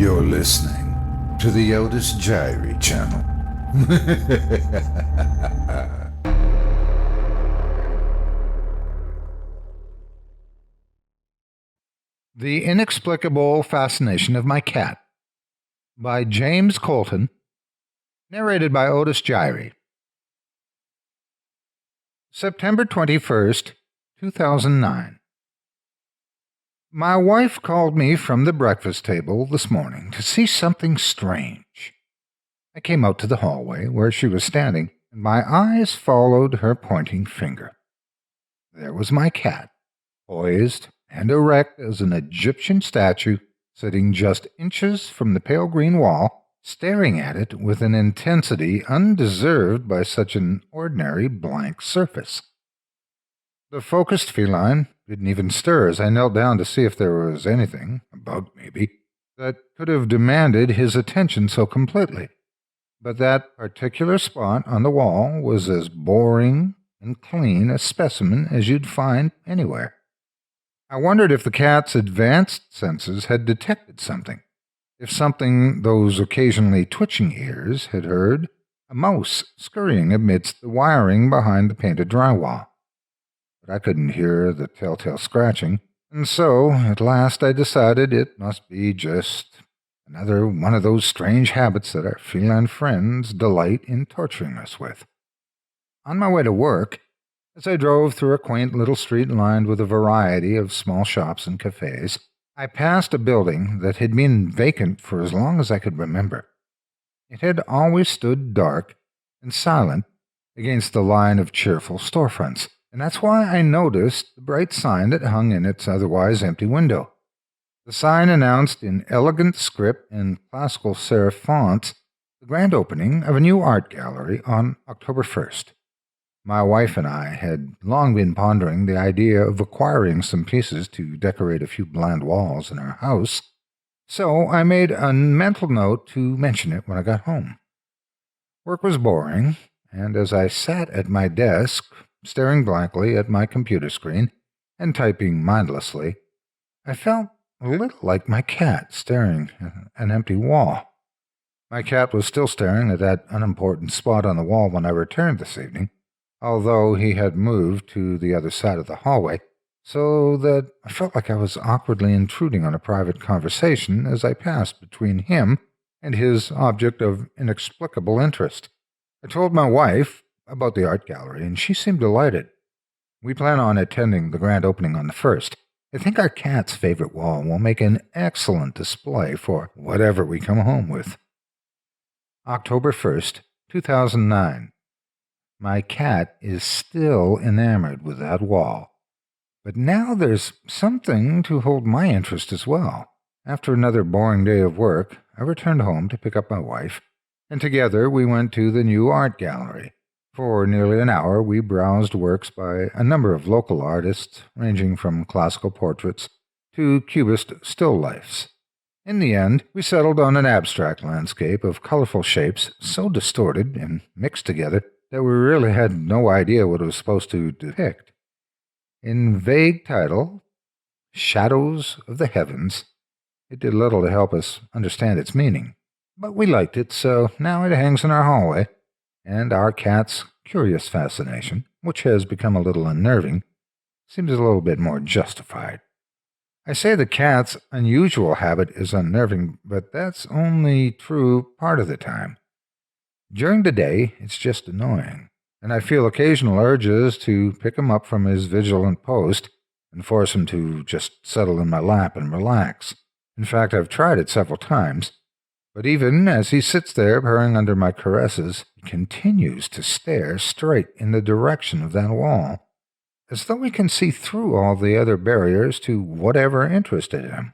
You're listening to the Otis Jiry channel. The Inexplicable Fascination of My Cat by James Colton, narrated by Otis Jiry. September 21st, 2009. My wife called me from the breakfast table this morning to see something strange. I came out to the hallway where she was standing, and my eyes followed her pointing finger. There was my cat, poised and erect as an Egyptian statue, sitting just inches from the pale green wall, staring at it with an intensity undeserved by such an ordinary blank surface. The focused feline didn't even stir as I knelt down to see if there was anything, a bug maybe, that could have demanded his attention so completely. But that particular spot on the wall was as boring and clean a specimen as you'd find anywhere. I wondered if the cat's advanced senses had detected something, if something those occasionally twitching ears had heard, a mouse scurrying amidst the wiring behind the painted drywall. But I couldn't hear the telltale scratching, and so at last I decided it must be just another one of those strange habits that our feline friends delight in torturing us with. On my way to work, as I drove through a quaint little street lined with a variety of small shops and cafes, I passed a building that had been vacant for as long as I could remember. It had always stood dark and silent against the line of cheerful storefronts, and that's why I noticed the bright sign that hung in its otherwise empty window. The sign announced in elegant script and classical serif fonts the grand opening of a new art gallery on October 1st. My wife and I had long been pondering the idea of acquiring some pieces to decorate a few bland walls in our house, so I made a mental note to mention it when I got home. Work was boring, and as I sat at my desk, staring blankly at my computer screen and typing mindlessly, I felt a little like my cat staring at an empty wall. My cat was still staring at that unimportant spot on the wall when I returned this evening, although he had moved to the other side of the hallway, so that I felt like I was awkwardly intruding on a private conversation as I passed between him and his object of inexplicable interest. I told my wife about the art gallery, and she seemed delighted. We plan on attending the grand opening on the 1st. I think our cat's favorite wall will make an excellent display for whatever we come home with. October 1st, 2009. My cat is still enamored with that wall. But now there's something to hold my interest as well. After another boring day of work, I returned home to pick up my wife, and together we went to the new art gallery. For nearly an hour, we browsed works by a number of local artists, ranging from classical portraits to cubist still lifes. In the end, we settled on an abstract landscape of colorful shapes so distorted and mixed together that we really had no idea what it was supposed to depict. In vague title, Shadows of the Heavens, it did little to help us understand its meaning. But we liked it, so now it hangs in our hallway, and our cat's curious fascination, which has become a little unnerving, seems a little bit more justified. I say the cat's unusual habit is unnerving, but that's only true part of the time. During the day, it's just annoying, and I feel occasional urges to pick him up from his vigilant post and force him to just settle in my lap and relax. In fact, I've tried it several times, but even as he sits there purring under my caresses, he continues to stare straight in the direction of that wall, as though he can see through all the other barriers to whatever interested him.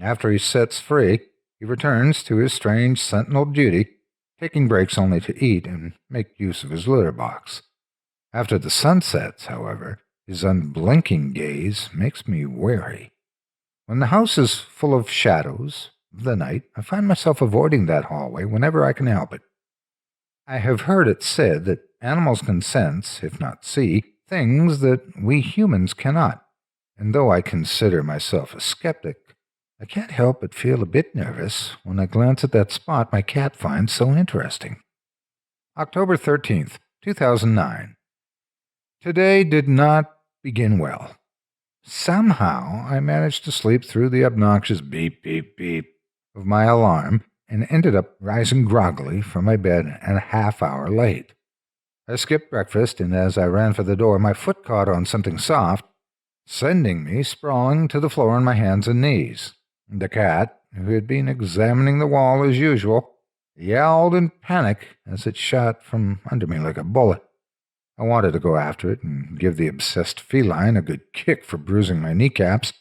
After he sets free, he returns to his strange sentinel duty, taking breaks only to eat and make use of his litter box. After the sun sets, however, his unblinking gaze makes me wary. When the house is full of shadows of the night, I find myself avoiding that hallway whenever I can help it. I have heard it said that animals can sense, if not see, things that we humans cannot, and though I consider myself a skeptic, I can't help but feel a bit nervous when I glance at that spot my cat finds so interesting. October 13th, 2009. Today did not begin well. Somehow I managed to sleep through the obnoxious beep, beep, beep of my alarm and ended up rising groggily from my bed a half hour late. I skipped breakfast, and as I ran for the door, my foot caught on something soft, sending me sprawling to the floor on my hands and knees. The cat, who had been examining the wall as usual, yelled in panic as it shot from under me like a bullet. I wanted to go after it and give the obsessed feline a good kick for bruising my kneecaps,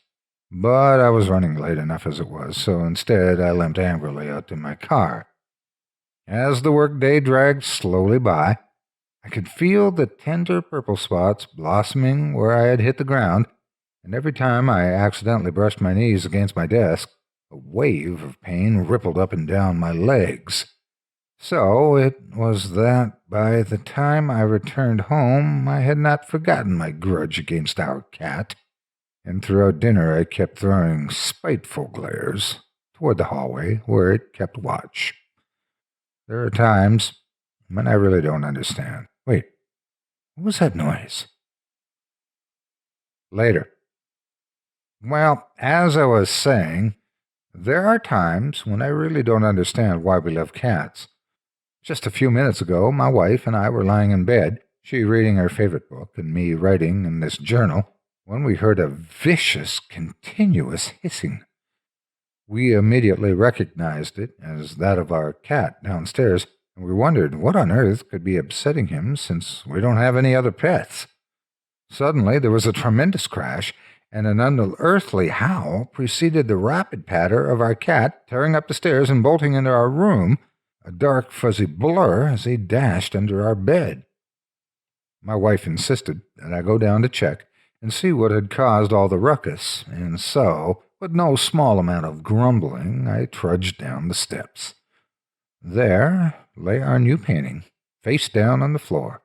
but I was running late enough as it was, so instead I limped angrily out to my car. As the workday dragged slowly by, I could feel the tender purple spots blossoming where I had hit the ground, and every time I accidentally brushed my knees against my desk, a wave of pain rippled up and down my legs. So it was that by the time I returned home, I had not forgotten my grudge against our cat, and throughout dinner I kept throwing spiteful glares toward the hallway where it kept watch. There are times when I really don't understand. Wait, what was that noise? Later. Well, as I was saying, there are times when I really don't understand why we love cats. Just a few minutes ago, my wife and I were lying in bed, she reading her favorite book and me writing in this journal, when we heard a vicious, continuous hissing. We immediately recognized it as that of our cat downstairs, and we wondered what on earth could be upsetting him since we don't have any other pets. Suddenly, there was a tremendous crash, and an unearthly howl preceded the rapid patter of our cat tearing up the stairs and bolting into our room, a dark, fuzzy blur as he dashed under our bed. My wife insisted that I go down to check and see what had caused all the ruckus, and so, with no small amount of grumbling, I trudged down the steps. There lay our new painting, face down on the floor.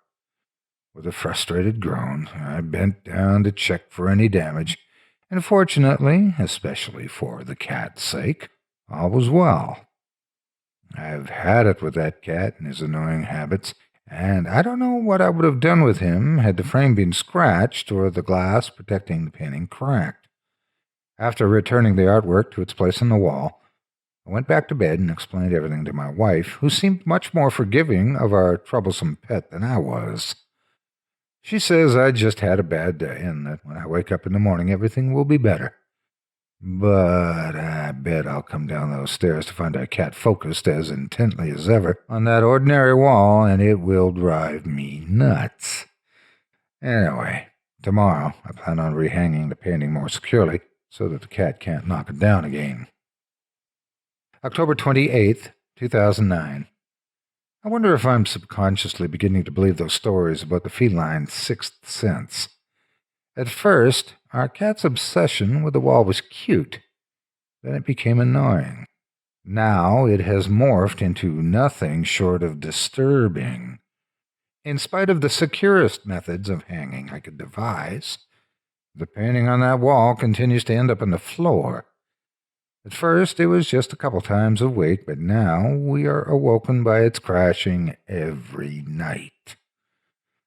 With a frustrated groan, I bent down to check for any damage, and fortunately, especially for the cat's sake, all was well. I've had it with that cat and his annoying habits, and I don't know what I would have done with him had the frame been scratched or the glass protecting the painting cracked. After returning the artwork to its place on the wall, I went back to bed and explained everything to my wife, who seemed much more forgiving of our troublesome pet than I was. She says I just had a bad day and that when I wake up in the morning everything will be better. But I bet I'll come down those stairs to find our cat focused as intently as ever on that ordinary wall, and it will drive me nuts. Anyway, tomorrow I plan on rehanging the painting more securely so that the cat can't knock it down again. October 28th, 2009. I wonder if I'm subconsciously beginning to believe those stories about the feline's sixth sense. At first, our cat's obsession with the wall was cute. Then it became annoying. Now it has morphed into nothing short of disturbing. In spite of the securest methods of hanging I could devise, the painting on that wall continues to end up on the floor. At first, it was just a couple times a week, but now we are awoken by its crashing every night.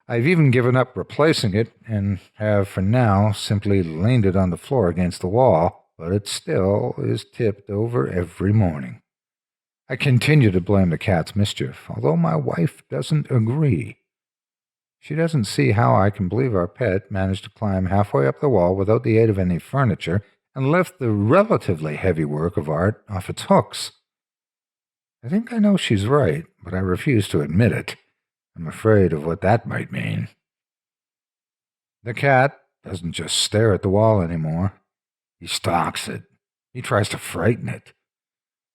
I've even given up replacing it and have for now simply leaned it on the floor against the wall, but it still is tipped over every morning. I continue to blame the cat's mischief, although my wife doesn't agree. She doesn't see how I can believe our pet managed to climb halfway up the wall without the aid of any furniture and lift the relatively heavy work of art off its hooks. I think I know she's right, but I refuse to admit it. I'm afraid of what that might mean. The cat doesn't just stare at the wall anymore. He stalks it. He tries to frighten it.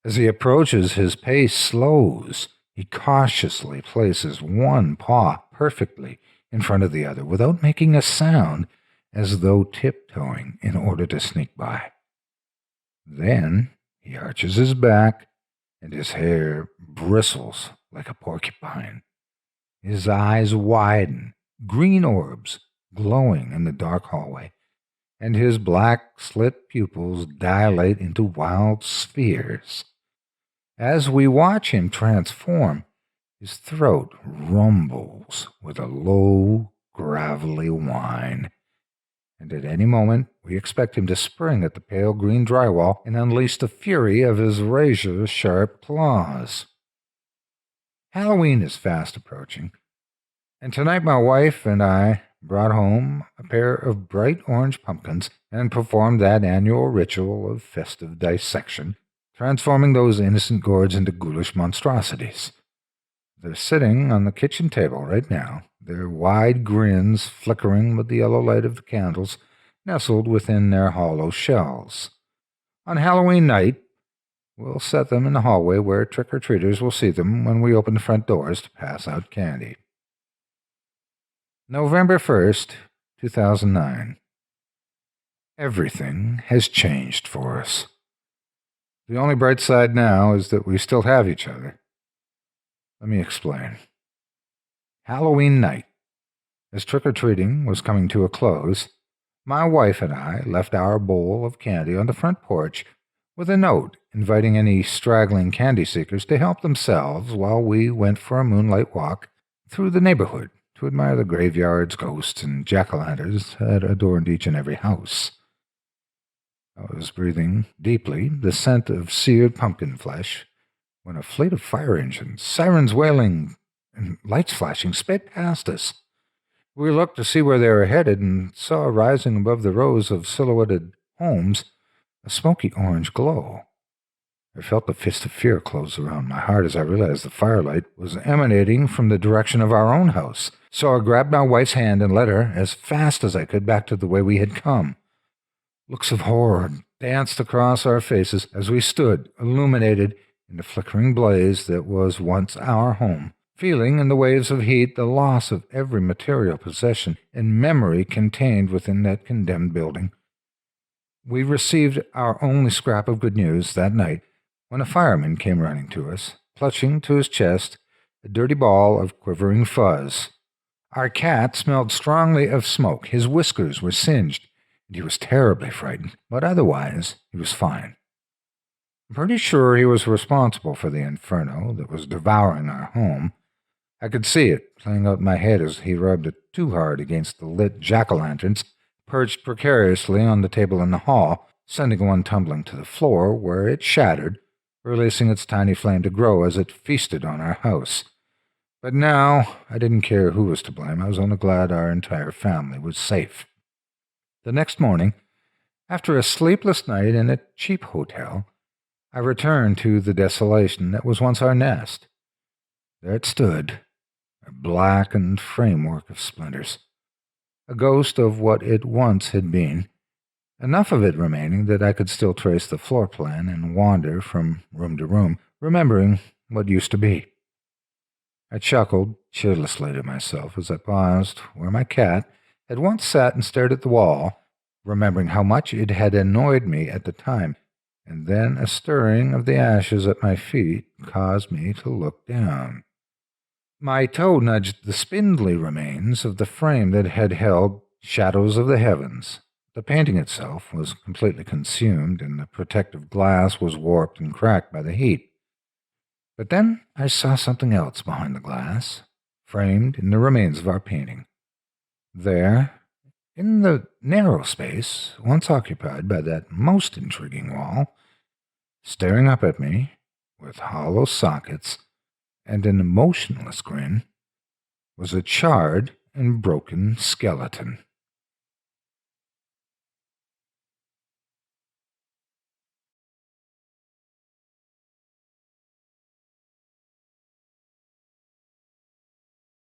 As he approaches, his pace slows. He cautiously places one paw perfectly in front of the other without making a sound, as though tiptoeing in order to sneak by. Then he arches his back, and his hair bristles like a porcupine. His eyes widen, green orbs glowing in the dark hallway, and his black slit pupils dilate into wild spheres. As we watch him transform, his throat rumbles with a low, gravelly whine, and at any moment we expect him to spring at the pale green drywall and unleash the fury of his razor-sharp claws. Halloween is fast approaching, and tonight my wife and I brought home a pair of bright orange pumpkins and performed that annual ritual of festive dissection, transforming those innocent gourds into ghoulish monstrosities. They're sitting on the kitchen table right now, their wide grins flickering with the yellow light of the candles nestled within their hollow shells. On Halloween night, we'll set them in the hallway where trick-or-treaters will see them when we open the front doors to pass out candy. November 1st, 2009. Everything has changed for us. The only bright side now is that we still have each other. Let me explain. Halloween night, as trick-or-treating was coming to a close, my wife and I left our bowl of candy on the front porch with a note inviting any straggling candy seekers to help themselves while we went for a moonlight walk through the neighborhood to admire the graveyards, ghosts, and jack-o'-lanterns that adorned each and every house. I was breathing deeply the scent of seared pumpkin flesh when a fleet of fire engines, sirens wailing, and lights flashing sped past us. We looked to see where they were headed and saw rising above the rows of silhouetted homes a smoky orange glow. I felt the fist of fear close around my heart as I realized the firelight was emanating from the direction of our own house. So I grabbed my wife's hand and led her as fast as I could back to the way we had come. Looks of horror danced across our faces as we stood, illuminated in the flickering blaze that was once our home, feeling in the waves of heat the loss of every material possession and memory contained within that condemned building. We received our only scrap of good news that night when a fireman came running to us, clutching to his chest a dirty ball of quivering fuzz. Our cat smelled strongly of smoke, his whiskers were singed, and he was terribly frightened, but otherwise he was fine. I'm pretty sure he was responsible for the inferno that was devouring our home. I could see it playing out in my head as he rubbed it too hard against the lit jack-o'-lanterns perched precariously on the table in the hall, sending one tumbling to the floor where it shattered, releasing its tiny flame to grow as it feasted on our house. But now I didn't care who was to blame. I was only glad our entire family was safe. The next morning, after a sleepless night in a cheap hotel, I returned to the desolation that was once our nest. There it stood, a blackened framework of splinters, a ghost of what it once had been, enough of it remaining that I could still trace the floor plan and wander from room to room, remembering what used to be. I chuckled cheerlessly to myself as I paused where my cat had once sat and stared at the wall, remembering how much it had annoyed me at the time, and then a stirring of the ashes at my feet caused me to look down. My toe nudged the spindly remains of the frame that had held Shadows of the Heavens. The painting itself was completely consumed, and the protective glass was warped and cracked by the heat. But then I saw something else behind the glass, framed in the remains of our painting. There, in the narrow space once occupied by that most intriguing wall, staring up at me with hollow sockets and an emotionless grin, was a charred and broken skeleton.